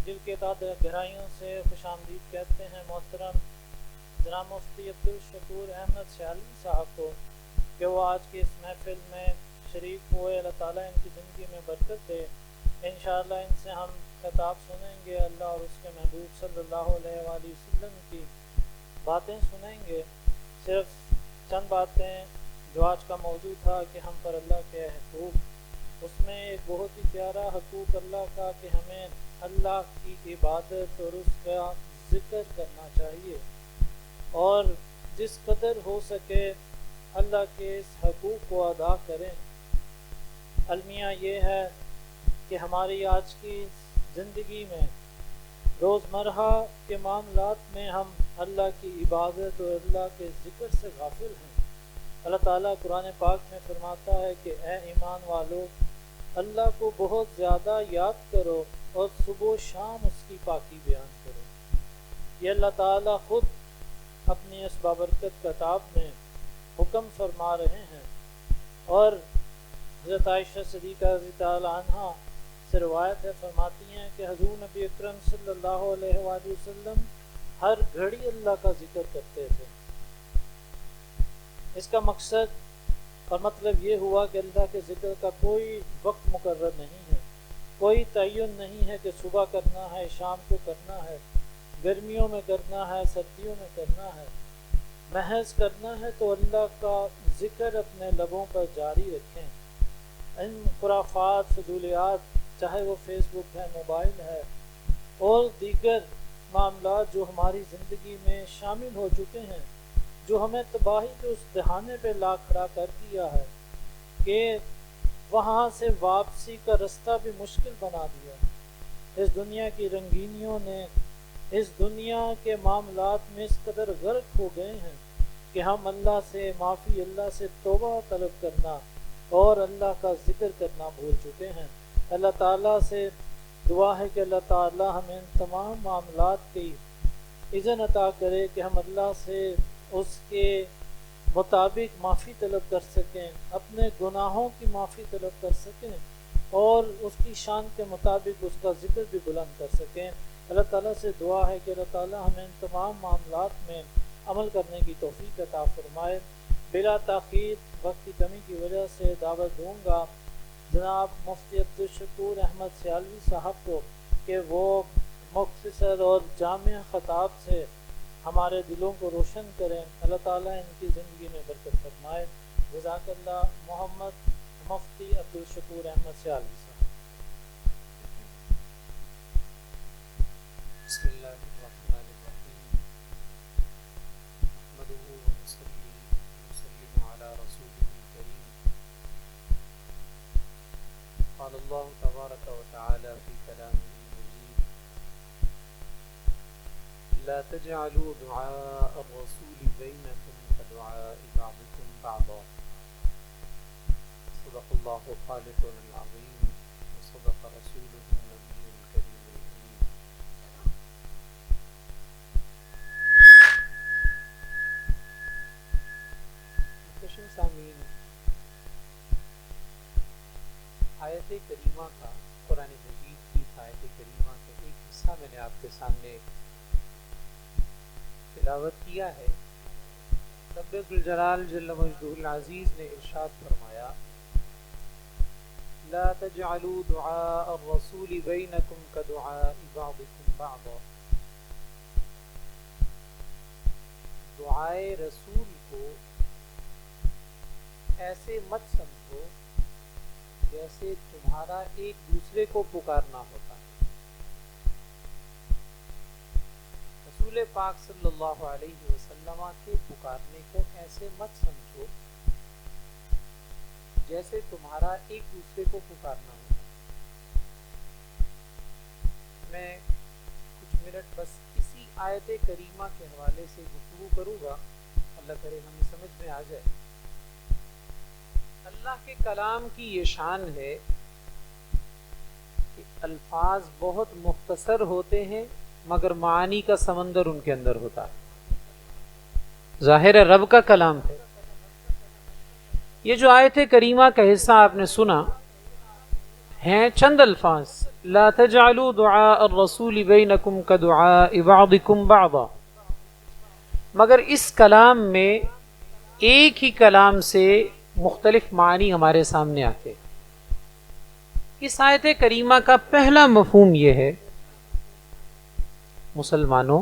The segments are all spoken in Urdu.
دل کے تحت گہرائیوں سے خوش آمدید کہتے ہیں محترم جناب مفتی عبدالشکور احمد سیالوی صاحب کو کہ وہ آج کی اس محفل میں شریک ہوئے۔ اللہ تعالیٰ ان کی زندگی میں برکت دے۔ انشاءاللہ ان سے ہم خطاب سنیں گے، اللہ اور اس کے محبوب صلی اللہ علیہ وآلہ وسلم کی باتیں سنیں گے۔ صرف چند باتیں جو آج کا موضوع تھا کہ ہم پر اللہ کے حقوق، اس میں ایک بہت ہی پیارا حقوق اللہ کا کہ ہمیں اللہ کی عبادت اور اس کا ذکر کرنا چاہیے، اور جس قدر ہو سکے اللہ کے اس حقوق کو ادا کریں۔ المیہ یہ ہے کہ ہماری آج کی زندگی میں روزمرہ کے معاملات میں ہم اللہ کی عبادت اور اللہ کے ذکر سے غافل ہیں۔ اللہ تعالیٰ قرآن پاک میں فرماتا ہے کہ اے ایمان والو، اللہ کو بہت زیادہ یاد کرو اور صبح و شام اس کی پاکی بیان کرو۔ یہ اللہ تعالیٰ خود اپنی اس بابرکت کتاب میں حکم فرما رہے ہیں، اور حضرت عائشہ صدیقہ رضی اللہ عنہا سے روایت ہے، فرماتی ہیں کہ حضور نبی اکرم صلی اللہ علیہ وآلہ وسلم ہر گھڑی اللہ کا ذکر کرتے تھے۔ اس کا مقصد اور مطلب یہ ہوا کہ اللہ کے ذکر کا کوئی وقت مقرر نہیں ہے، کوئی تعین نہیں ہے کہ صبح کرنا ہے، شام کو کرنا ہے، گرمیوں میں کرنا ہے، سردیوں میں کرنا ہے۔ محض کرنا ہے تو اللہ کا ذکر اپنے لبوں پر جاری رکھیں۔ ان خرافات، فضولیات، چاہے وہ فیس بک ہے، موبائل ہے اور دیگر معاملات جو ہماری زندگی میں شامل ہو چکے ہیں، جو ہمیں تباہی کے اس دہانے پہ لا کھڑا کر دیا ہے کہ وہاں سے واپسی کا رستہ بھی مشکل بنا دیا۔ اس دنیا کی رنگینیوں نے اس دنیا کے معاملات میں اس قدر غرق ہو گئے ہیں کہ ہم اللہ سے معافی، اللہ سے توبہ طلب کرنا اور اللہ کا ذکر کرنا بھول چکے ہیں۔ اللہ تعالیٰ سے دعا ہے کہ اللہ تعالیٰ ہمیں ان تمام معاملات کی اذن عطا کرے کہ ہم اللہ سے اس کے مطابق معافی طلب کر سکیں، اپنے گناہوں کی معافی طلب کر سکیں اور اس کی شان کے مطابق اس کا ذکر بھی بلند کر سکیں۔ اللہ تعالیٰ سے دعا ہے کہ اللہ تعالیٰ ہمیں ان تمام معاملات میں عمل کرنے کی توفیق عطا فرمائے۔ بلا تاخیر وقت کی کمی کی وجہ سے دعوت دوں گا جناب مفتی عبدالشکور احمد سیالوی صاحب کو کہ وہ مختصر اور جامع خطاب سے ہمارے دلوں کو روشن کریں۔ اللہ تعالیٰ ان کی زندگی میں برکت فرمائے۔ جزاک اللہ محمد مفتی عبدالشکور احمد سیالوی صاحب۔ بسم اللہ الرحمن الرحیم، نحمده ونصلي ونسلم على رسوله الكريم۔ قال الله تبارك وتعالى في كلامه المجيد: لا تجعلوا دعاء الرسول بينكم كدعاء بعضكم بعضا۔ صدق الله خالقنا العظيم وصدق رسوله النبي الكريم الأمين۔ محترم سامعین، آیت کریمہ کا، قرآن مجید کی آیت کریمہ کا ایک حصہ میں نے آپ کے سامنے تلاوت کیا ہے۔ رب ذوالجلال جل مجدہ العزیز نے ارشاد فرمایا: لا تجعلوا دعاء الرسول بینکم کدعاء بعضکم بعضا۔ دعائے رسول کو ایسے مت سمجھو جیسے تمہارا ایک دوسرے کو پکارنا ہوتا ہے۔ رسول پاک صلی اللہ علیہ وسلم کے پکارنے کو ایسے مت سمجھو جیسے تمہارا ایک دوسرے کو پکارنا ہوتا ہے۔ میں کچھ منٹ بس اسی آیت کریمہ کے حوالے سے گفتگو کروں گا، اللہ کرے ہمیں سمجھ میں آ جائے۔ اللہ کے کلام کی یہ شان ہے کہ الفاظ بہت مختصر ہوتے ہیں مگر معانی کا سمندر ان کے اندر ہوتا ہے۔ ظاہر رب کا کلام ہے۔ یہ جو آیت کریمہ کا حصہ آپ نے سنا ہیں چند الفاظ، لا تجعلوا دعاء الرسول بینکم کدعاء بعضکم بعضا، مگر اس کلام میں ایک ہی کلام سے مختلف معنی ہمارے سامنے آتے ہیں۔ اس آیت کریمہ کا پہلا مفہوم یہ ہے، مسلمانوں،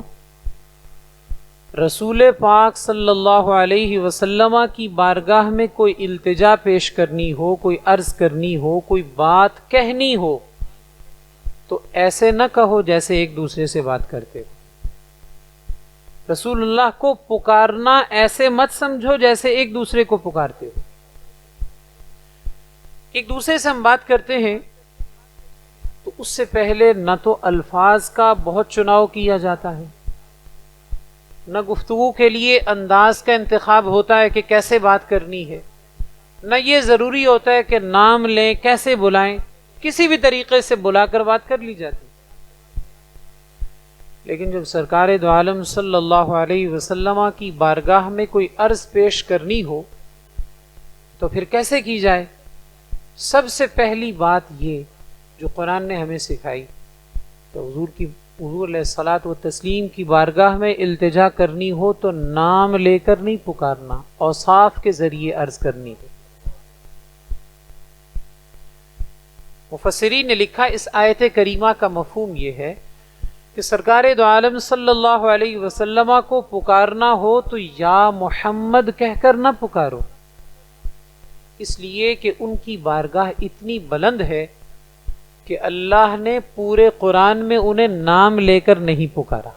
رسول پاک صلی اللہ علیہ وسلم کی بارگاہ میں کوئی التجا پیش کرنی ہو، کوئی عرض کرنی ہو، کوئی بات کہنی ہو تو ایسے نہ کہو جیسے ایک دوسرے سے بات کرتے ہو۔ رسول اللہ کو پکارنا ایسے مت سمجھو جیسے ایک دوسرے کو پکارتے ہو۔ ایک دوسرے سے ہم بات کرتے ہیں تو اس سے پہلے نہ تو الفاظ کا بہت چناؤ کیا جاتا ہے، نہ گفتگو کے لیے انداز کا انتخاب ہوتا ہے کہ کیسے بات کرنی ہے، نہ یہ ضروری ہوتا ہے کہ نام لیں، کیسے بلائیں، کسی بھی طریقے سے بلا کر بات کر لی جاتی۔ لیکن جب سرکار دو عالم صلی اللہ علیہ وسلم کی بارگاہ میں کوئی عرض پیش کرنی ہو تو پھر کیسے کی جائے؟ سب سے پہلی بات یہ جو قرآن نے ہمیں سکھائی تو حضور علیہ الصلوۃ والتسلیم کی بارگاہ میں التجا کرنی ہو تو نام لے کر نہیں پکارنا، اوصاف کے ذریعے عرض کرنی ہے۔ مفسرین نے لکھا اس آیت کریمہ کا مفہوم یہ ہے کہ سرکار دو عالم صلی اللہ علیہ وسلم کو پکارنا ہو تو یا محمد کہہ کر نہ پکارو، اس لیے کہ ان کی بارگاہ اتنی بلند ہے کہ اللہ نے پورے قرآن میں انہیں نام لے کر نہیں پکارا۔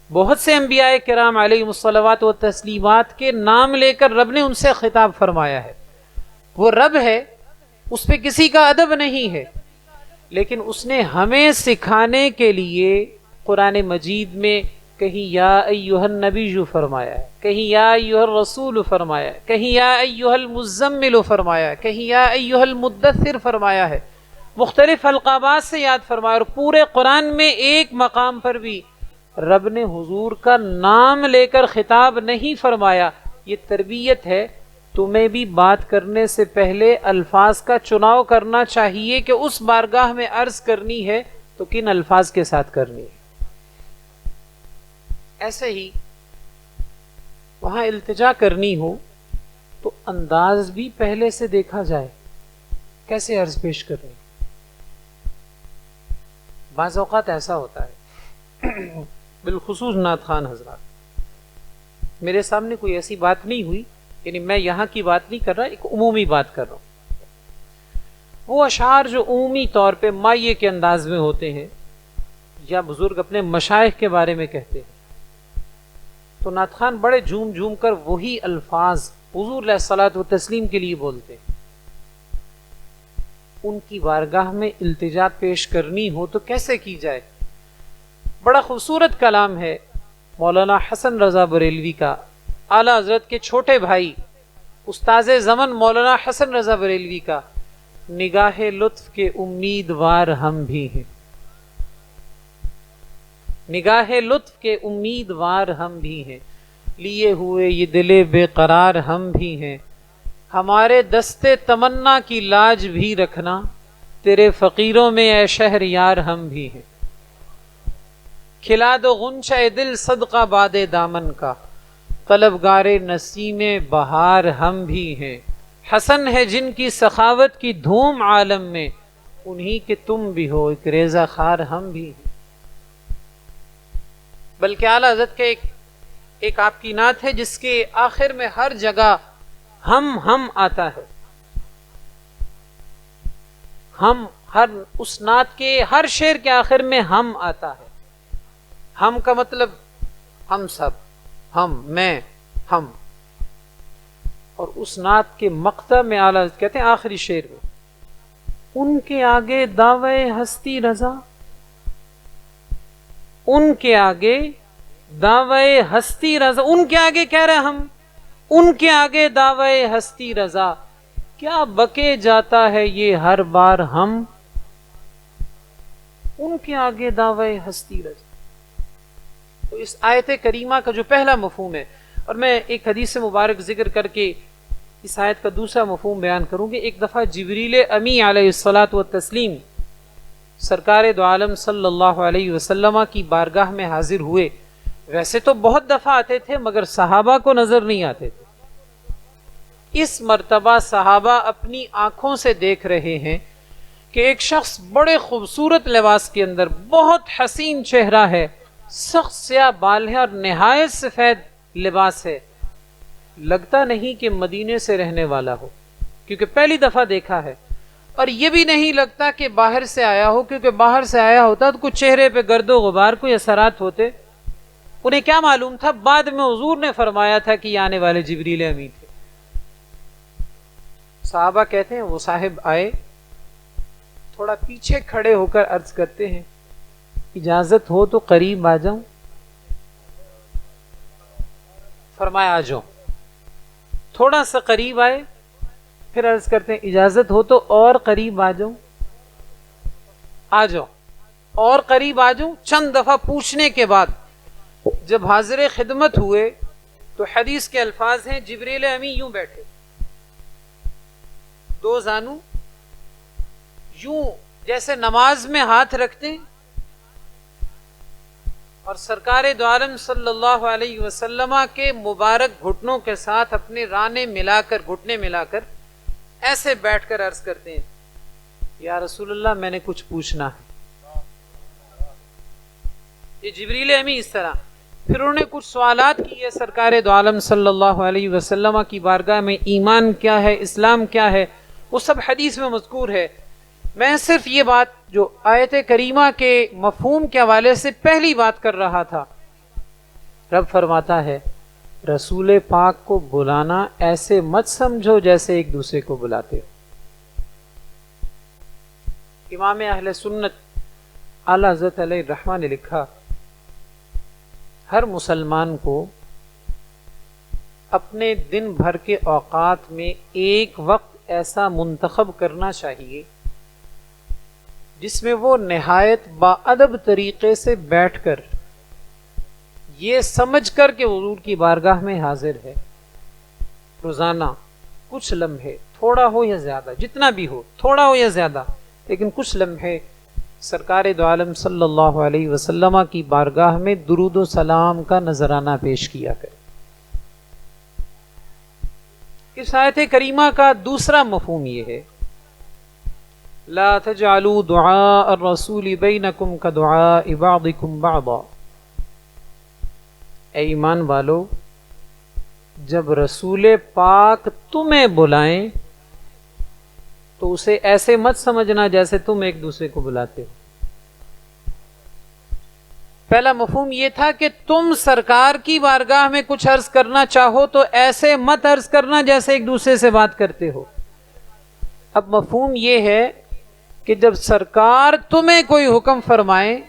بہت سے انبیاء کرام علیہم الصلوات و تسلیمات کے نام لے کر رب نے ان سے خطاب فرمایا ہے۔ وہ رب ہے، اس پہ کسی کا ادب نہیں ہے، لیکن اس نے ہمیں سکھانے کے لیے قرآن مجید میں کہیں یا ایھا النبی فرمایا ہے، کہیں یا ایھا الرسول فرمایا ہے، کہیں یا ایھا المزمل فرمایا ہے، کہیں یا ایھا المدثر فرمایا ہے، مختلف القابات سے یاد فرمایا، اور پورے قرآن میں ایک مقام پر بھی رب نے حضور کا نام لے کر خطاب نہیں فرمایا۔ یہ تربیت ہے، تمہیں بھی بات کرنے سے پہلے الفاظ کا چناؤ کرنا چاہیے کہ اس بارگاہ میں عرض کرنی ہے تو کن الفاظ کے ساتھ کرنی ہے۔ ایسے ہی وہاں التجا کرنی ہو تو انداز بھی پہلے سے دیکھا جائے، کیسے عرض پیش کرنی۔ بعض اوقات ایسا ہوتا ہے بالخصوص نعت خوان حضرات، میرے سامنے کوئی ایسی بات نہیں ہوئی، یعنی میں یہاں کی بات نہیں کر رہا، ایک عمومی بات کر رہا ہوں، وہ اشعار جو عمومی طور پہ مائع کے انداز میں ہوتے ہیں یا بزرگ اپنے مشائخ کے بارے میں کہتے ہیں تو نعت خوان بڑے جھوم جھوم کر وہی الفاظ حضور علیہ الصلوۃ والتسلیم کے لیے بولتے ہیں۔ ان کی بارگاہ میں التجا پیش کرنی ہو تو کیسے کی جائے؟ بڑا خوبصورت کلام ہے مولانا حسن رضا بریلوی کا، اعلیٰ حضرت کے چھوٹے بھائی استاذ زمن مولانا حسن رضا بریلوی کا، نگاہ لطف کے امیدوار ہم بھی ہیں، نگاہ لطف کے امیدوار ہم بھی ہیں، لیے ہوئے یہ دل بے قرار ہم بھی ہیں، ہمارے دستے تمنا کی لاج بھی رکھنا، تیرے فقیروں میں اے شہر یار ہم بھی ہیں، کھلا دو غنچہ دل صدقہ باد دامن کا، طلبگار نسیم بہار ہم بھی ہیں، حسن ہے جن کی سخاوت کی دھوم عالم میں، انہی کہ تم بھی ہو ایک ریزہ خار ہم بھی ہیں۔ بلکہ اعلیٰ حضرت کے ایک آپ کی نعت ہے جس کے آخر میں ہر جگہ ہم آتا ہے، ہم، ہر اس نعت کے ہر شعر کے آخر میں ہم آتا ہے۔ ہم کا مطلب ہم سب، ہم، میں، ہم، اور اس نعت کے مقطع میں اعلیٰ حضرت کہتے ہیں آخری شعر میں، ان کے آگے دعوے ہستی رضا، ان کے آگے دعوے ہستی رضا، ان کے آگے کہہ رہے ہم، ان کے آگے دعوے ہستی رضا، کیا بکے جاتا ہے یہ ہر بار ہم، ان کے آگے دعوے ہستی رضا۔ تو اس آیت کریمہ کا جو پہلا مفہوم ہے، اور میں ایک حدیث مبارک ذکر کر کے اس آیت کا دوسرا مفہوم بیان کروں گی. ایک دفعہ جبریل امی علیہ الصلاۃ والتسلیم سرکار دو عالم صلی اللہ علیہ وسلم کی بارگاہ میں حاضر ہوئے. ویسے تو بہت دفعہ آتے تھے مگر صحابہ کو نظر نہیں آتے تھے. اس مرتبہ صحابہ اپنی آنکھوں سے دیکھ رہے ہیں کہ ایک شخص بڑے خوبصورت لباس کے اندر، بہت حسین چہرہ ہے، سخت سیاہ بال ہے اور نہایت سفید لباس ہے. لگتا نہیں کہ مدینے سے رہنے والا ہو کیونکہ پہلی دفعہ دیکھا ہے، اور یہ بھی نہیں لگتا کہ باہر سے آیا ہو کیونکہ باہر سے آیا ہوتا تو کچھ چہرے پہ گرد و غبار کوئی اثرات ہوتے. انہیں کیا معلوم تھا؟ بعد میں حضور نے فرمایا تھا کہ یہ آنے والے جبریل امی تھے. صحابہ کہتے ہیں وہ صاحب آئے، تھوڑا پیچھے کھڑے ہو کر عرض کرتے ہیں اجازت ہو تو قریب آ جاؤں. فرمایا آ جاؤ. تھوڑا سا قریب آئے، پھر عرض کرتے ہیں اجازت ہو تو اور قریب آ جاؤں. آ جاؤ اور قریب آ جاؤں. چند دفعہ پوچھنے کے بعد جب حاضر خدمت ہوئے تو حدیث کے الفاظ ہیں جبریل امی یوں بیٹھے، دو زانو یوں جیسے نماز میں ہاتھ رکھتے ہیں، اور سرکار دو عالم صلی اللہ علیہ وسلم کے مبارک گھٹنوں کے ساتھ اپنے رانے ملا کر، گھٹنے ملا کر ایسے بیٹھ کر عرض کرتے ہیں یا رسول اللہ میں نے کچھ پوچھنا ہے. یہ جبریل امی اس طرح. پھر انہوں نے کچھ سوالات کیے سرکار دو عالم صلی اللہ علیہ وسلم کی بارگاہ میں. ایمان کیا ہے، اسلام کیا ہے، وہ سب حدیث میں مذکور ہے. میں صرف یہ بات جو آیت کریمہ کے مفہوم کے حوالے سے پہلی بات کر رہا تھا. رب فرماتا ہے رسول پاک کو بلانا ایسے مت سمجھو جیسے ایک دوسرے کو بلاتے ہو. امام اہل سنت اعلی حضرت علیہ الرحمہ نے لکھا ہر مسلمان کو اپنے دن بھر کے اوقات میں ایک وقت ایسا منتخب کرنا چاہیے جس میں وہ نہایت باادب طریقے سے بیٹھ کر یہ سمجھ کر کہ حضور کی بارگاہ میں حاضر ہے، روزانہ کچھ لمحے، تھوڑا ہو یا زیادہ، جتنا بھی ہو، تھوڑا ہو یا زیادہ، لیکن کچھ لمحے سرکار دو عالم صلی اللہ علیہ وسلم کی بارگاہ میں درود و سلام کا نذرانہ پیش کیا کرے. اس آیت کریمہ کا دوسرا مفہوم یہ ہے لا تجعلوا دعاء الرسول بینکم کدعاء بعضکم بعضا. اے ایمان والو، جب رسول پاک تمہیں بلائیں تو اسے ایسے مت سمجھنا جیسے تم ایک دوسرے کو بلاتے ہو. پہلا مفہوم یہ تھا کہ تم سرکار کی بارگاہ میں کچھ عرض کرنا چاہو تو ایسے مت عرض کرنا جیسے ایک دوسرے سے بات کرتے ہو. اب مفہوم یہ ہے کہ جب سرکار تمہیں کوئی حکم فرمائے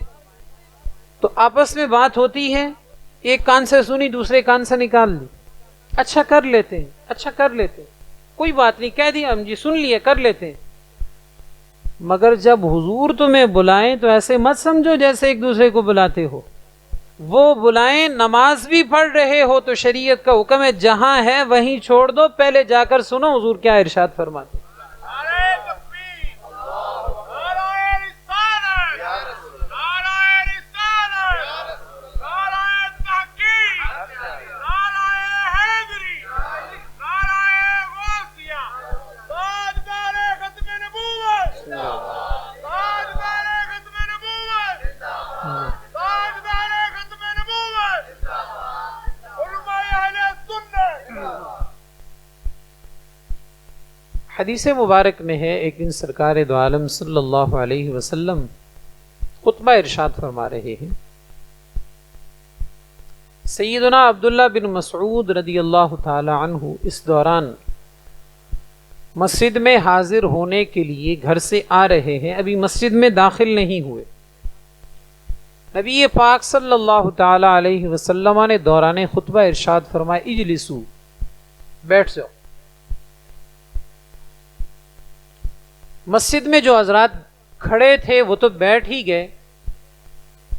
تو آپس میں بات ہوتی ہے، ایک کان سے سنی دوسرے کان سے نکال لی، اچھا کر لیتے ہیں، اچھا کر لیتے ہیں، کوئی بات نہیں، کہہ دیا ہم جی سن لیے، کر لیتے ہیں. مگر جب حضور تمہیں بلائیں تو ایسے مت سمجھو جیسے ایک دوسرے کو بلاتے ہو. وہ بلائیں، نماز بھی پڑھ رہے ہو تو شریعت کا حکم ہے جہاں ہے وہیں چھوڑ دو، پہلے جا کر سنو حضور کیا ارشاد فرماتے. حدیث مبارک میں ہے ایک دن سرکار دو عالم صلی اللہ علیہ وسلم خطبہ ارشاد فرما رہے ہیں. سیدنا عبداللہ بن مسعود رضی اللہ تعالی عنہ اس دوران مسجد میں حاضر ہونے کے لیے گھر سے آ رہے ہیں، ابھی مسجد میں داخل نہیں ہوئے. نبی پاک صلی اللہ تعالی علیہ وسلم نے دوران خطبہ ارشاد فرمایا اجلسو، بیٹھ جاؤ. مسجد میں جو حضرات کھڑے تھے وہ تو بیٹھ ہی گئے.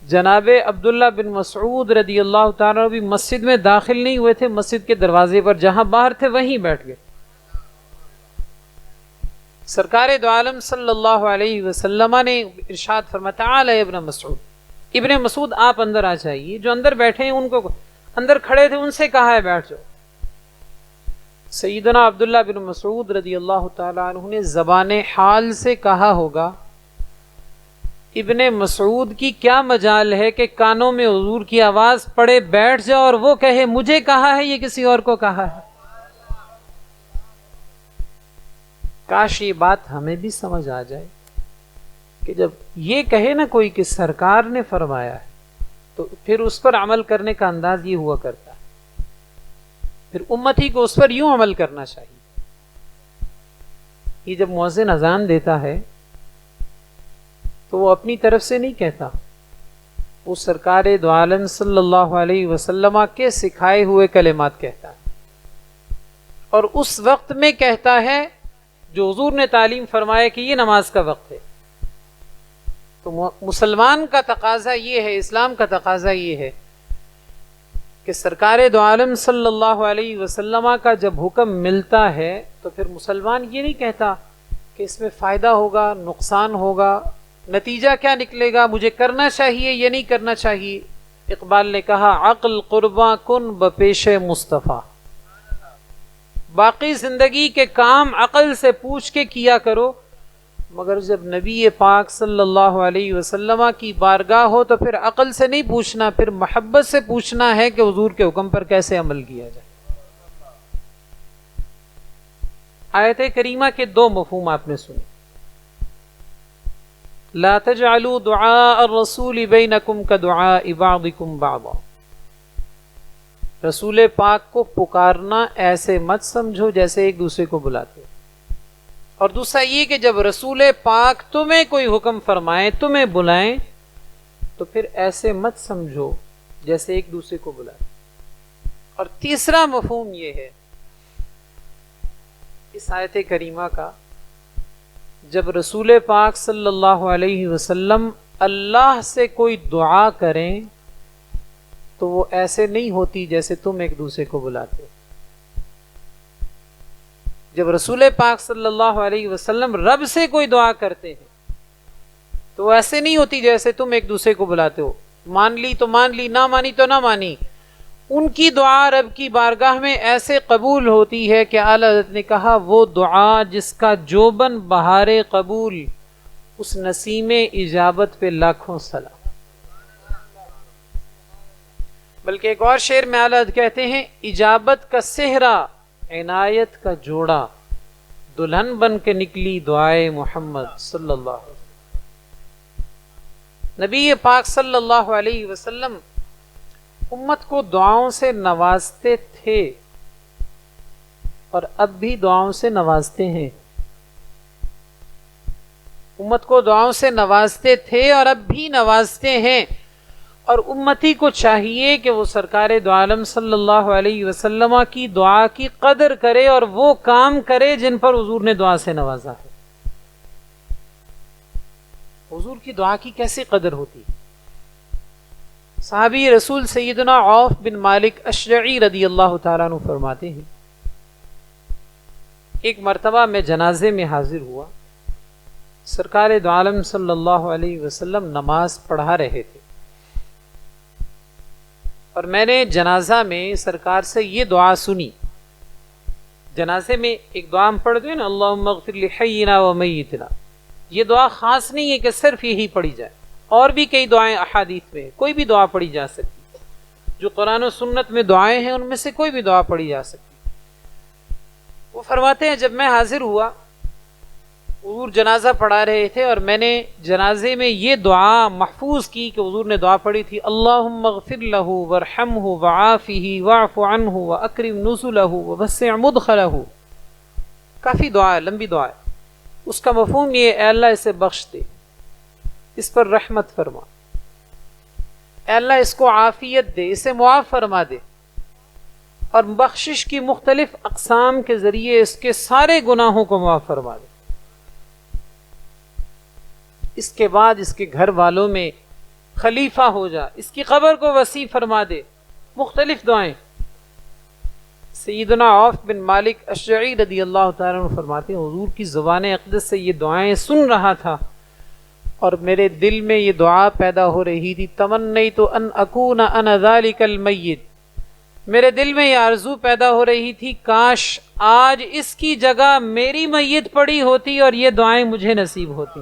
جناب عبداللہ بن مسعود رضی اللہ تعالیٰ بھی مسجد میں داخل نہیں ہوئے تھے، مسجد کے دروازے پر جہاں باہر تھے وہیں بیٹھ گئے. سرکار دو عالم صلی اللہ علیہ وسلم نے ارشاد فرمایا تعالی ابن مسعود، ابن مسعود آپ اندر آ جائیے. جو اندر بیٹھے ہیں ان کو، اندر کھڑے تھے ان سے کہا ہے بیٹھ جاؤ. سیدنا عبداللہ بن مسعود رضی اللہ تعالیٰ عنہ نے زبان حال سے کہا ہوگا ابن مسعود کی کیا مجال ہے کہ کانوں میں حضور کی آواز پڑے بیٹھ جاؤ اور وہ کہے مجھے کہا ہے یہ کسی اور کو کہا ہے. کاش یہ بات ہمیں بھی سمجھ آ جائے کہ جب یہ کہے نا کوئی کہ سرکار نے فرمایا ہے تو پھر اس پر عمل کرنے کا انداز یہ ہوا کرتا ہے. پھر امتی کو اس پر یوں عمل کرنا چاہیے. یہ جب مؤذن اذان دیتا ہے تو وہ اپنی طرف سے نہیں کہتا، وہ سرکار دو عالم صلی اللہ علیہ وسلم کے سکھائے ہوئے کلمات کہتا ہے، اور اس وقت میں کہتا ہے جو حضور نے تعلیم فرمایا کہ یہ نماز کا وقت ہے. تو مسلمان کا تقاضا یہ ہے، اسلام کا تقاضا یہ ہے کہ سرکار دو عالم صلی اللہ علیہ وسلم کا جب حکم ملتا ہے تو پھر مسلمان یہ نہیں کہتا کہ اس میں فائدہ ہوگا، نقصان ہوگا، نتیجہ کیا نکلے گا، مجھے کرنا چاہیے یہ نہیں کرنا چاہیے. اقبال نے کہا عقل قرباں کن بپیش مصطفیٰ، باقی زندگی کے کام عقل سے پوچھ کے کیا کرو، مگر جب نبی پاک صلی اللہ علیہ وسلم کی بارگاہ ہو تو پھر عقل سے نہیں پوچھنا، پھر محبت سے پوچھنا ہے کہ حضور کے حکم پر کیسے عمل کیا جائے. آیت کریمہ کے دو مفہوم آپ نے سنے. لا تجعلوا دعاء الرسول بینکم کدعاء بعضکم بعضا، رسول پاک کو پکارنا ایسے مت سمجھو جیسے ایک دوسرے کو بلاتے. اور دوسرا یہ کہ جب رسول پاک تمہیں کوئی حکم فرمائے، تمہیں بلائیں، تو پھر ایسے مت سمجھو جیسے ایک دوسرے کو بلائیں. اور تیسرا مفہوم یہ ہے اس آیت کریمہ کا، جب رسول پاک صلی اللہ علیہ وسلم اللہ سے کوئی دعا کریں تو وہ ایسے نہیں ہوتی جیسے تم ایک دوسرے کو بلاتے ہو. جب رسول پاک صلی اللہ علیہ وسلم رب سے کوئی دعا کرتے ہیں تو ایسے نہیں ہوتی جیسے تم ایک دوسرے کو بلاتے ہو. مان لی تو مان لی، نہ مانی تو نہ مانی. ان کی دعا رب کی بارگاہ میں ایسے قبول ہوتی ہے کہ اعلی حضرت نے کہا وہ دعا جس کا جوبن بہار قبول، اس نسیم اجابت پہ لاکھوں سلام. بلکہ ایک اور شعر میں اعلی حضرت کہتے ہیں اجابت کا صحرا عنایت کا جوڑا، دلہن بن کے نکلی دعائے محمد صلی اللہ علیہ وسلم. نبی پاک صلی اللہ علیہ وسلم امت کو دعاؤں سے نوازتے تھے اور اب بھی دعاؤں سے نوازتے ہیں. امت کو دعاؤں سے نوازتے تھے اور اب بھی نوازتے ہیں. اور امتی کو چاہیے کہ وہ سرکار دو عالم صلی اللہ علیہ وسلم کی دعا کی قدر کرے اور وہ کام کرے جن پر حضور نے دعا سے نوازا ہے. حضور کی دعا کی کیسے قدر ہوتی؟ صحابی رسول سیدنا عوف بن مالک اشجعی رضی اللہ تعالیٰ عنہ فرماتے ہیں ایک مرتبہ میں جنازے میں حاضر ہوا، سرکار دو عالم صلی اللہ علیہ وسلم نماز پڑھا رہے تھے اور میں نے جنازہ میں سرکار سے یہ دعا سنی. جنازے میں ایک دعا ہم پڑھتے ہیں نا، اللہم اغفر لحینا و میتنا. یہ دعا خاص نہیں ہے کہ صرف یہی پڑھی جائے، اور بھی کئی دعائیں احادیث میں، کوئی بھی دعا پڑھی جا سکتی. جو قرآن و سنت میں دعائیں ہیں ان میں سے کوئی بھی دعا پڑھی جا سکتی. وہ فرماتے ہیں جب میں حاضر ہوا، حضور جنازہ پڑھا رہے تھے اور میں نے جنازے میں یہ دعا محفوظ کی کہ حضور نے دعا پڑھی تھی اللہم اغفر لہ وارحمہ وعافہ واعف عنہ واکرم نزلہ ووسع مدخلہ. کافی دعا ہے، لمبی دعا ہے. اس کا مفہوم یہ اے اللہ اسے بخش دے، اس پر رحمت فرما، اے اللہ اس کو عافیت دے، اسے معاف فرما دے، اور بخشش کی مختلف اقسام کے ذریعے اس کے سارے گناہوں کو معاف فرما دے. اس کے بعد اس کے گھر والوں میں خلیفہ ہو جا، اس کی قبر کو وسیع فرما دے. مختلف دعائیں. سیدنا عوف بن مالک اشعری رضی اللہ تعالیٰ عنہ فرماتے ہیں حضور کی زبان اقدس سے یہ دعائیں سن رہا تھا اور میرے دل میں یہ دعا پیدا ہو رہی تھی، تمنیت ان اکون انا ذالک المیت، میرے دل میں یہ آرزو پیدا ہو رہی تھی کاش آج اس کی جگہ میری میت پڑی ہوتی اور یہ دعائیں مجھے نصیب ہوتی۔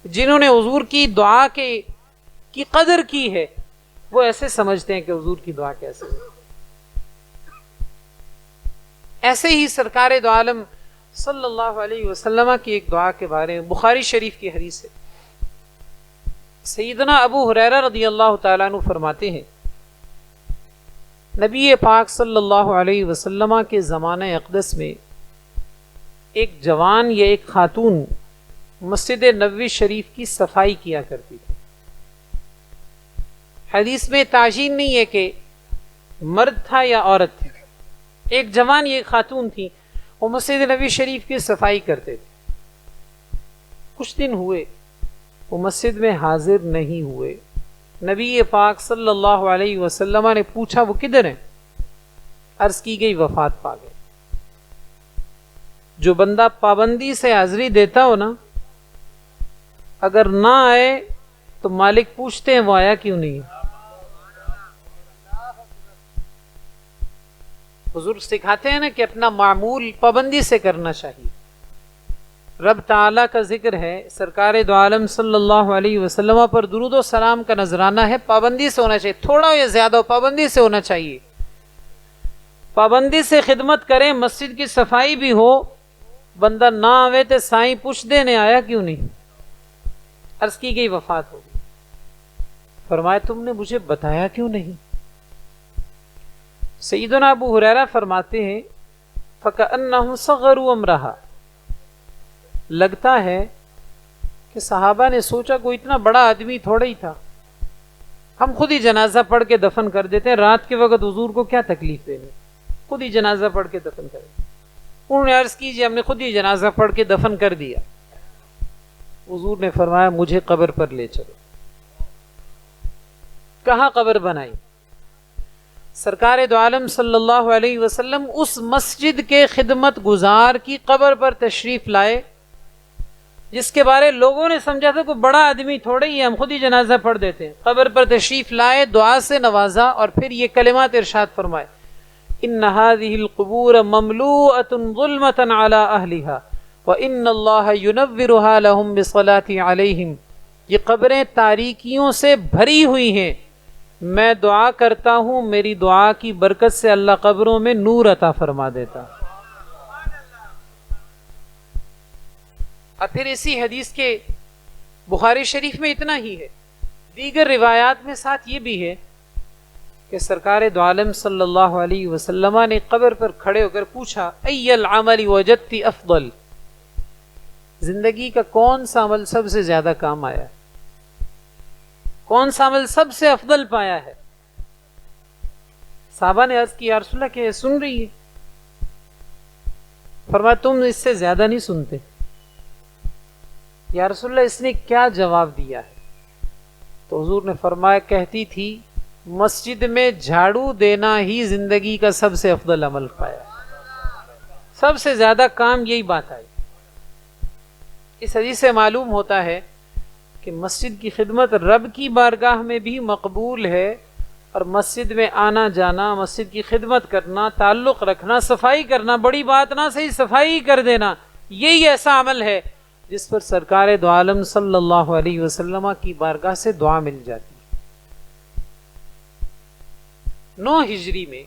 جنہوں نے حضور کی دعا کی قدر کی ہے وہ ایسے سمجھتے ہیں کہ حضور کی دعا کیسے ہے۔ ایسے ہی سرکار دو عالم صلی اللہ علیہ وسلم کی ایک دعا کے بارے میں بخاری شریف کی حدیث ہے، سیدنا ابو ہریرہ رضی اللہ تعالیٰ عنہ فرماتے ہیں نبی پاک صلی اللہ علیہ وسلم کے زمانہ اقدس میں ایک جوان یا ایک خاتون مسجد نبوی شریف کی صفائی کیا کرتی تھی۔ حدیث میں تعیین نہیں ہے کہ مرد تھا یا عورت تھی، ایک جوان یہ خاتون تھی، وہ مسجد نبوی شریف کی صفائی کرتے تھے۔ کچھ دن ہوئے وہ مسجد میں حاضر نہیں ہوئے، نبی پاک صلی اللہ علیہ وسلم نے پوچھا وہ کدھر ہیں؟ عرض کی گئی وفات پا گئے۔ جو بندہ پابندی سے حاضری دیتا ہو نا، اگر نہ آئے تو مالک پوچھتے ہیں وہ آیا کیوں نہیں ہے۔ حضور سکھاتے ہیں نا کہ اپنا معمول پابندی سے کرنا چاہیے۔ رب تعالیٰ کا ذکر ہے، سرکار دو عالم صلی اللہ علیہ وسلم پر درود و سلام کا نذرانہ ہے، پابندی سے ہونا چاہیے، تھوڑا ہو یا زیادہ ہو پابندی سے ہونا چاہیے۔ پابندی سے خدمت کریں، مسجد کی صفائی بھی ہو، بندہ نہ آوے تو سائیں پوچھ دینے آیا کیوں نہیں۔ عرض کی گئی وفات ہو گئی، فرمایا تم نے مجھے بتایا کیوں نہیں؟ سیدنا ابو ہریرہ فرماتے ہیں فَكَأَنَّهُمْ صَغَرُوا أَمْرَهَا، لگتا ہے کہ صحابہ نے سوچا کوئی اتنا بڑا آدمی تھوڑا ہی تھا، ہم خود ہی جنازہ پڑھ کے دفن کر دیتے ہیں، رات کے وقت حضور کو کیا تکلیف دینے، خود ہی جنازہ پڑھ کے دفن کریں۔ انہوں نے عرض کیجیے ہم نے خود ہی جنازہ پڑھ کے دفن کر دیا۔ حضور نے فرمایا مجھے قبر پر لے چلو۔ کہاں قبر بنائی؟ سرکار دو عالم صلی اللہ علیہ وسلم اس مسجد کے خدمت گزار کی قبر پر تشریف لائے جس کے بارے لوگوں نے سمجھا تھا کوئی بڑا آدمی تھوڑے ہی، ہم خود ہی جنازہ پڑھ دیتے ہیں۔ قبر پر تشریف لائے، دعا سے نوازا اور پھر یہ کلمات ارشاد فرمائے ان هذه القبور مملوءة ظلمة على اهلها وان الله ينورها لهم بالصلاة عليهم، یہ قبریں تاریکیوں سے بھری ہوئی ہیں، میں دعا کرتا ہوں میری دعا کی برکت سے اللہ قبروں میں نور عطا فرما دیتا۔ اور پھر اسی حدیث کے بخاری شریف میں اتنا ہی ہے، دیگر روایات میں ساتھ یہ بھی ہے کہ سرکار دو عالم صلی اللہ علیہ وسلم نے قبر پر کھڑے ہو کر پوچھا ای العمل وجدت افضل، زندگی کا کون سا عمل سب سے زیادہ کام آیا ہے، کون سا عمل سب سے افضل پایا ہے؟ صحابہ نے عرض کی یا رسول اللہ کہ سن رہی ہے؟ فرمایا تم اس سے زیادہ نہیں سنتے۔ یا رسول اللہ اس نے کیا جواب دیا ہے؟ تو حضور نے فرمایا کہتی تھی مسجد میں جھاڑو دینا ہی زندگی کا سب سے افضل عمل پایا، سب سے زیادہ کام یہی بات آئی۔ اس حدیث سے معلوم ہوتا ہے کہ مسجد کی خدمت رب کی بارگاہ میں بھی مقبول ہے، اور مسجد میں آنا جانا، مسجد کی خدمت کرنا، تعلق رکھنا، صفائی کرنا، بڑی بات نہ صحیح صفائی کر دینا، یہی ایسا عمل ہے جس پر سرکار دو عالم صلی اللہ علیہ وسلم کی بارگاہ سے دعا مل جاتی ہے۔ 9 ہجری میں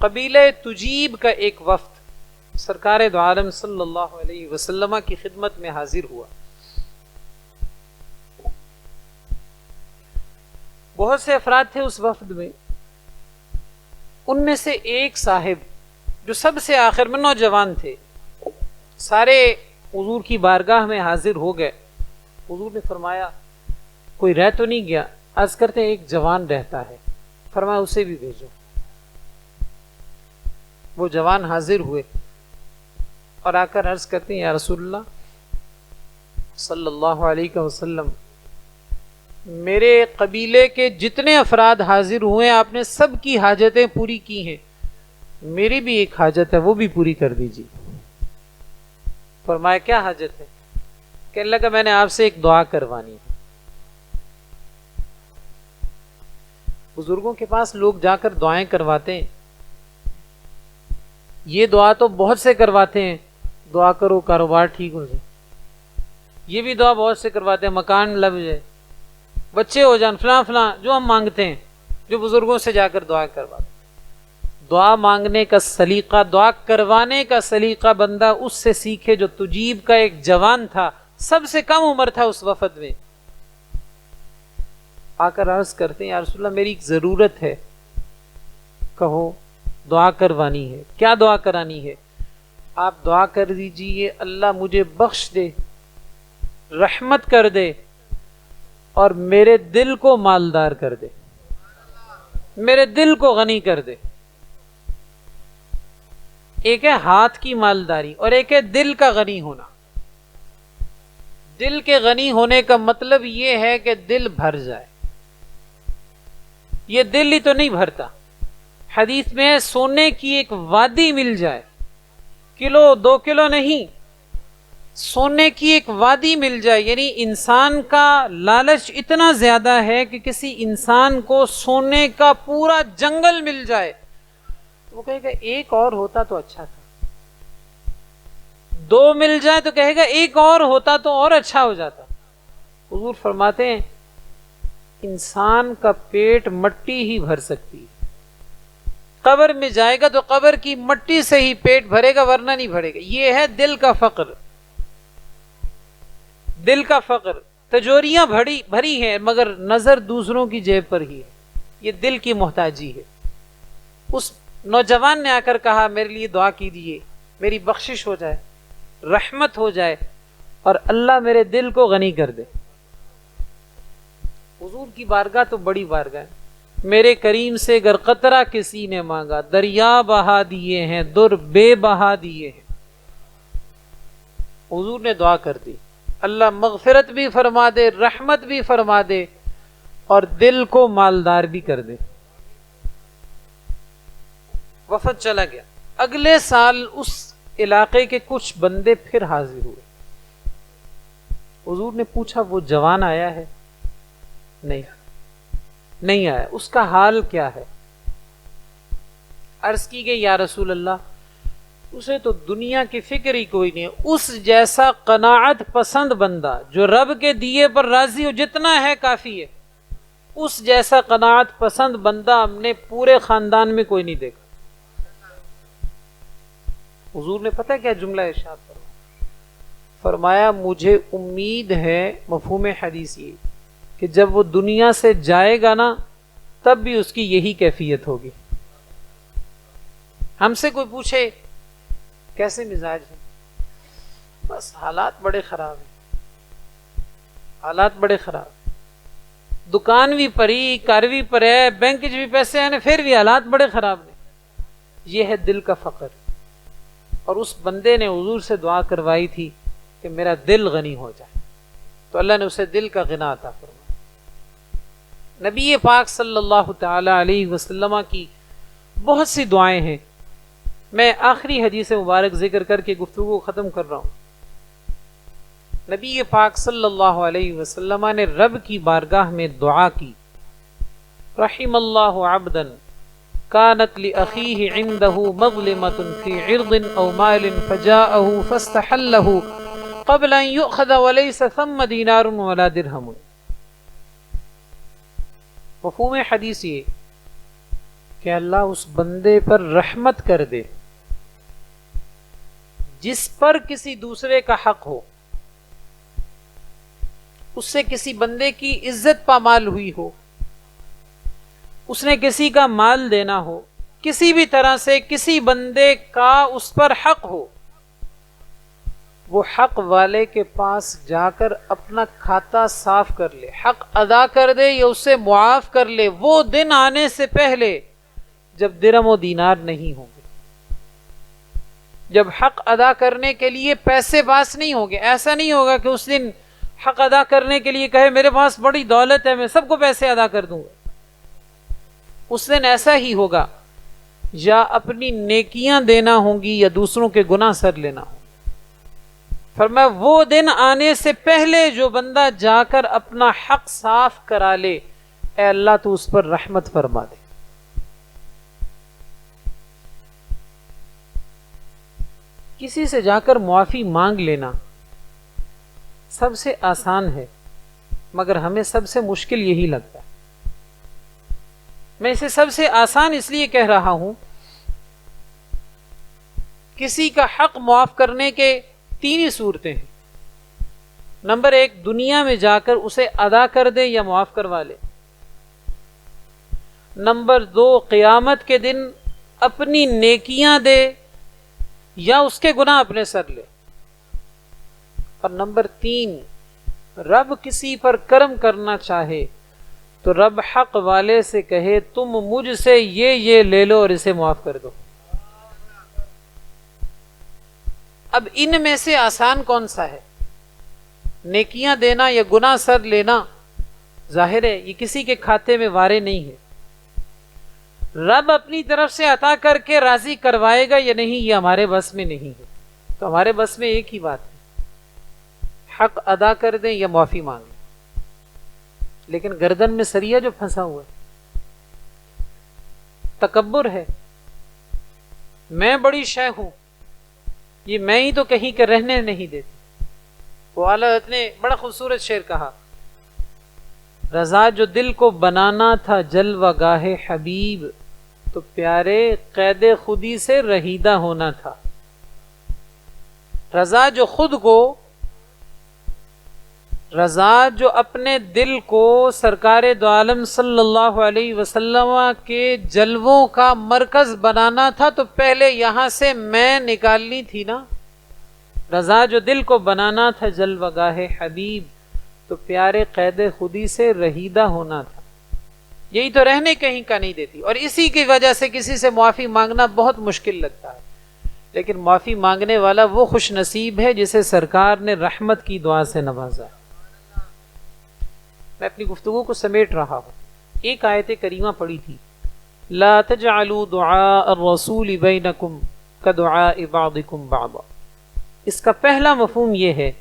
قبیلہ تجیب کا ایک وفد سرکار دو عالم صلی اللہ علیہ وسلم کی خدمت میں حاضر ہوا۔ بہت سے افراد تھے اس وفد میں، ان میں سے ایک صاحب جو سب سے آخر میں نوجوان تھے، سارے حضور کی بارگاہ میں حاضر ہو گئے۔ حضور نے فرمایا کوئی رہ تو نہیں گیا؟ عرض کرتے ایک جوان رہتا ہے، فرمایا اسے بھی بھیجو۔ وہ جوان حاضر ہوئے اور آ کر عرض کرتے ہیں یا رسول اللہ صلی اللہ علیہ وسلم میرے قبیلے کے جتنے افراد حاضر ہوئے آپ نے سب کی حاجتیں پوری کی ہیں، میری بھی ایک حاجت ہے وہ بھی پوری کر دیجیے۔ فرمایا کیا حاجت ہے؟ کہنے لگا میں نے آپ سے ایک دعا کروانی ہے۔ بزرگوں کے پاس لوگ جا کر دعائیں کرواتے ہیں، یہ دعا تو بہت سے کرواتے ہیں، دعا کرو کاروبار ٹھیک ہو جائے، یہ بھی دعا بہت سے کرواتے ہیں مکان لگ جائے، بچے ہو جان، فلاں فلاں جو ہم مانگتے ہیں، جو بزرگوں سے جا کر دعا کرواتے ہیں۔ دعا مانگنے کا سلیقہ، دعا کروانے کا سلیقہ بندہ اس سے سیکھے جو تجیب کا ایک جوان تھا، سب سے کم عمر تھا اس وفد میں، آ کر عرض کرتے ہیں یا رسول اللہ میری ایک ضرورت ہے، کہو دعا کروانی ہے۔ کیا دعا کرانی ہے؟ آپ دعا کر دیجئے اللہ مجھے بخش دے، رحمت کر دے اور میرے دل کو مالدار کر دے، میرے دل کو غنی کر دے۔ ایک ہے ہاتھ کی مالداری اور ایک ہے دل کا غنی ہونا۔ دل کے غنی ہونے کا مطلب یہ ہے کہ دل بھر جائے، یہ دل ہی تو نہیں بھرتا۔ حدیث میں سونے کی ایک وادی مل جائے، کلو 2 کلو نہیں، سونے کی ایک وادی مل جائے، یعنی انسان کا لالچ اتنا زیادہ ہے کہ کسی انسان کو سونے کا پورا جنگل مل جائے تو وہ کہے گا ایک اور ہوتا تو اچھا تھا، 2 مل جائے تو کہے گا ایک اور ہوتا تو اور اچھا ہو جاتا۔ حضور فرماتے ہیں انسان کا پیٹ مٹی ہی بھر سکتی ہے، قبر میں جائے گا تو قبر کی مٹی سے ہی پیٹ بھرے گا ورنہ نہیں بھرے گا۔ یہ ہے دل کا فقر، دل کا فقر۔ تجوریاں بھری ہیں مگر نظر دوسروں کی جیب پر ہی ہے، یہ دل کی محتاجی ہے۔ اس نوجوان نے آ کر کہا میرے لیے دعا کیجیے، میری بخشش ہو جائے، رحمت ہو جائے اور اللہ میرے دل کو غنی کر دے۔ حضور کی بارگاہ تو بڑی بارگاہ ہے، میرے کریم سے گر قطرہ کسی نے مانگا، دریا بہا دیے ہیں در بے بہا دیے ہیں۔ حضور نے دعا کر دی اللہ مغفرت بھی فرما دے، رحمت بھی فرما دے اور دل کو مالدار بھی کر دے۔ وفد چلا گیا۔ اگلے سال اس علاقے کے کچھ بندے پھر حاضر ہوئے۔ حضور نے پوچھا وہ جوان آیا ہے؟ نہیں آیا، اس کا حال کیا ہے؟ عرض کی گئی یا رسول اللہ اسے تو دنیا کی فکر ہی کوئی نہیں ہے، اس جیسا قناعت پسند بندہ جو رب کے دیے پر راضی ہو جتنا ہے کافی ہے، اس جیسا قناعت پسند بندہ ہم نے پورے خاندان میں کوئی نہیں دیکھا۔ حضور نے پتہ کیا جملہ ارشاد فرمایا مجھے امید ہے، مفہوم حدیث یہ کہ جب وہ دنیا سے جائے گا نا تب بھی اس کی یہی کیفیت ہوگی۔ ہم سے کوئی پوچھے کیسے مزاج ہے، بس حالات بڑے خراب ہیں، حالات بڑے خراب، دکان بھی پری، کار بھی پر ہے، بینک بھی پیسے آنے پھر بھی حالات بڑے خراب ہیں۔ یہ ہے دل کا فقر۔ اور اس بندے نے حضور سے دعا کروائی تھی کہ میرا دل غنی ہو جائے، تو اللہ نے اسے دل کا غنا عطا فرمایا۔ نبی پاک صلی اللہ تعالی علیہ وسلم کی بہت سی دعائیں ہیں، میں آخری حدیث مبارک ذکر کر کے گفتگو ختم کر رہا ہوں۔ نبی پاک صلی اللہ علیہ وسلم نے رب کی بارگاہ میں دعا کی، رحم اللہ عبدا كانت لأخيه عنده مظلمة في عرض أو مال فجاءه فاستحله قبل أن يؤخذ وليس ثم دينار ولا درهم۔ مفہوم حدیث یہ کہ اللہ اس بندے پر رحمت کر دے جس پر کسی دوسرے کا حق ہو، اس سے کسی بندے کی عزت پامال ہوئی ہو، اس نے کسی کا مال دینا ہو، کسی بھی طرح سے کسی بندے کا اس پر حق ہو، وہ حق والے کے پاس جا کر اپنا کھاتا صاف کر لے، حق ادا کر دے یا اس سے معاف کر لے، وہ دن آنے سے پہلے جب درہم و دینار نہیں ہوں گے، جب حق ادا کرنے کے لیے پیسے پاس نہیں ہوں گے۔ ایسا نہیں ہوگا کہ اس دن حق ادا کرنے کے لیے کہے میرے پاس بڑی دولت ہے میں سب کو پیسے ادا کر دوں گا، اس دن ایسا ہی ہوگا، یا اپنی نیکیاں دینا ہوں گی یا دوسروں کے گناہ سر لینا ہوں۔ فرمایا وہ دن آنے سے پہلے جو بندہ جا کر اپنا حق صاف کرا لے، اے اللہ تو اس پر رحمت فرما دے۔ کسی سے جا کر معافی مانگ لینا سب سے آسان ہے، مگر ہمیں سب سے مشکل یہی لگتا ہے۔ میں اسے سب سے آسان اس لیے کہہ رہا ہوں، کسی کا حق معاف کرنے کے 3 ہی صورتیں ہیں۔ نمبر 1، دنیا میں جا کر اسے ادا کر دے یا معاف کروا لے۔ نمبر 2، قیامت کے دن اپنی نیکیاں دے یا اس کے گناہ اپنے سر لے۔ اور نمبر 3، رب کسی پر کرم کرنا چاہے تو رب حق والے سے کہے تم مجھ سے یہ لے لو اور اسے معاف کر دو۔ اب ان میں سے آسان کون سا ہے؟ نیکیاں دینا یا گناہ سر لینا؟ ظاہر ہے یہ کسی کے کھاتے میں وارے نہیں ہے۔ رب اپنی طرف سے عطا کر کے راضی کروائے گا یا نہیں یہ ہمارے بس میں نہیں ہے۔ تو ہمارے بس میں ایک ہی بات ہے، حق ادا کر دیں یا معافی مانگیں۔ لیکن گردن میں سریا جو پھنسا ہوا ہے، تکبر ہے، میں بڑی شے ہوں، یہ میں ہی تو کہیں کے رہنے نہیں دیتی۔ وہ اعلیٰ حضرت نے بڑا خوبصورت شعر کہا، رضا جو دل کو بنانا تھا جلوہ گاہ حبیب، تو پیارے قید خودی سے رہیدہ ہونا تھا۔ رضا جو اپنے دل کو سرکار دو عالم صلی اللہ علیہ وسلم کے جلووں کا مرکز بنانا تھا تو پہلے یہاں سے میں نکالنی تھی نا۔ رضا جو دل کو بنانا تھا جلوہ گاہ حبیب، تو پیارے قید خودی سے رہیدہ ہونا تھا۔ یہی تو رہنے کہیں کا نہیں دیتی، اور اسی کی وجہ سے کسی سے معافی مانگنا بہت مشکل لگتا ہے۔ لیکن معافی مانگنے والا وہ خوش نصیب ہے جسے سرکار نے رحمت کی دعا سے نوازا۔ میں اپنی گفتگو کو سمیٹ رہا ہوں، ایک آیت کریمہ پڑھی تھی، لا تجعلوا دعاء الرسول بینکم کدعاء بعضکم بعضا۔ اس کا پہلا مفہوم یہ ہے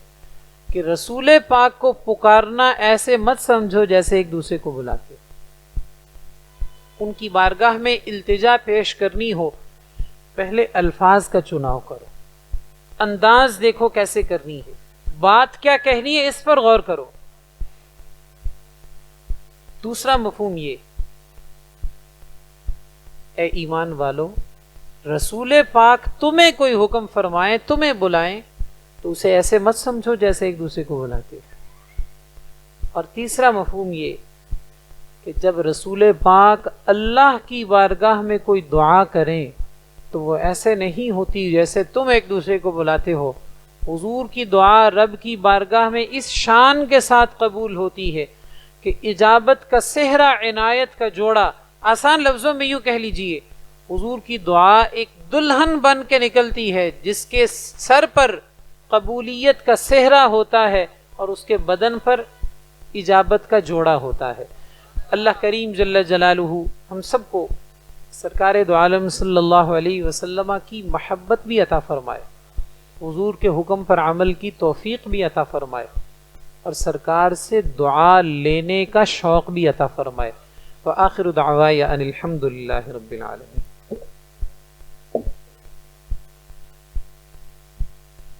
کہ رسول پاک کو پکارنا ایسے مت سمجھو جیسے ایک دوسرے کو بلاتے۔ ان کی بارگاہ میں التجا پیش کرنی ہو، پہلے الفاظ کا چناؤ کرو، انداز دیکھو کیسے کرنی ہے، بات کیا کہنی ہے اس پر غور کرو۔ دوسرا مفہوم یہ، اے ایمان والو، رسول پاک تمہیں کوئی حکم فرمائے، تمہیں بلائیں، تو اسے ایسے مت سمجھو جیسے ایک دوسرے کو بلاتے۔ اور تیسرا مفہوم یہ کہ جب رسول پاک اللہ کی بارگاہ میں کوئی دعا کریں تو وہ ایسے نہیں ہوتی جیسے تم ایک دوسرے کو بلاتے ہو۔ حضور کی دعا رب کی بارگاہ میں اس شان کے ساتھ قبول ہوتی ہے کہ اجابت کا صحرا، عنایت کا جوڑا، آسان لفظوں میں یوں کہہ لیجئے، حضور کی دعا ایک دلہن بن کے نکلتی ہے جس کے سر پر قبولیت کا صحرا ہوتا ہے اور اس کے بدن پر اجابت کا جوڑا ہوتا ہے۔ اللہ کریم جل جلالہ ہم سب کو سرکار دو عالم صلی اللہ علیہ وسلم کی محبت بھی عطا فرمائے، حضور کے حکم پر عمل کی توفیق بھی عطا فرمائے، اور سرکار سے دعا لینے کا شوق بھی عطا فرمائے۔ وآخر دعوایا ان الحمد للہ رب العالمین۔